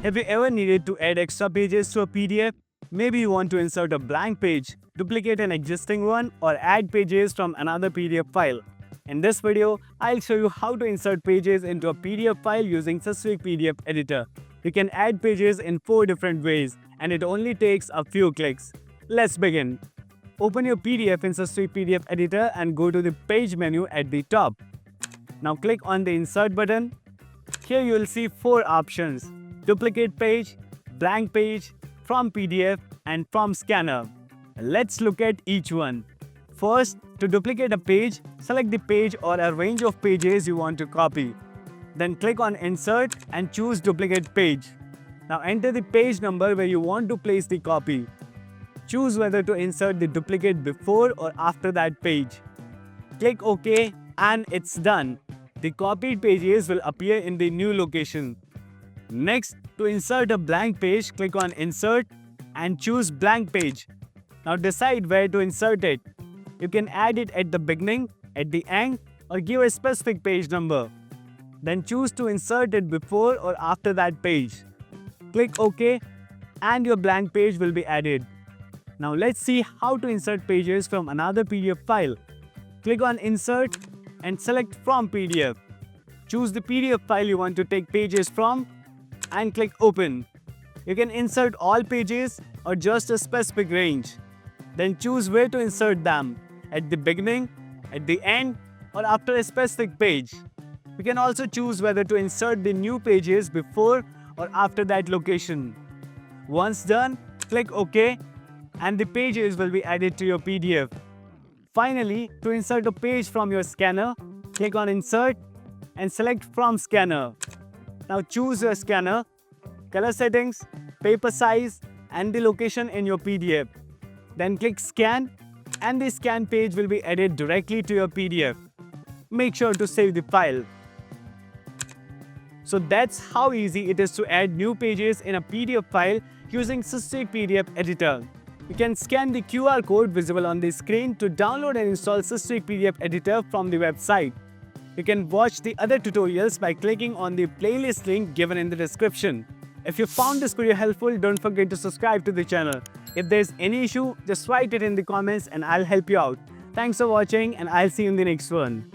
Have you ever needed to add extra pages to a PDF? Maybe you want to insert a blank page, duplicate an existing one, or add pages from another PDF file. In this video, I'll show you how to insert pages into a PDF file using Systweak PDF editor. You can add pages in 4 different ways, and it only takes a few clicks. Let's begin. Open your PDF in Systweak PDF editor and go to the page menu at the top. Now click on the Insert button. Here you will see 4 options: duplicate page, blank page, from PDF, and from scanner. Let's look at each one. First, to duplicate a page, select the page or a range of pages you want to copy. Then click on Insert and choose Duplicate Page. Now enter the page number where you want to place the copy. Choose whether to insert the duplicate before or after that page. Click OK and it's done. The copied pages will appear in the new location. Next, to insert a blank page, click on Insert and choose Blank Page. Now decide where to insert it. You can add it at the beginning, at the end, or give a specific page number. Then choose to insert it before or after that page. Click OK and your blank page will be added. Now let's see how to insert pages from another PDF file. Click on Insert and select From PDF. Choose the PDF file you want to take pages from and click Open. You can insert all pages or just a specific range. Then choose where to insert them, at the beginning, at the end, or after a specific page. You can also choose whether to insert the new pages before or after that location. Once done, click OK and the pages will be added to your PDF. Finally, to insert a page from your scanner, click on Insert and select From Scanner. Now choose your scanner, color settings, paper size, and the location in your PDF. Then click Scan and the scan page will be added directly to your PDF. Make sure to save the file. So that's how easy it is to add new pages in a PDF file using Systweak PDF editor. You can scan the QR code visible on the screen to download and install Systweak PDF editor from the website. You can watch the other tutorials by clicking on the playlist link given in the description. If you found this video helpful, don't forget to subscribe to the channel. If there's any issue, just write it in the comments and I'll help you out. Thanks for watching and I'll see you in the next one.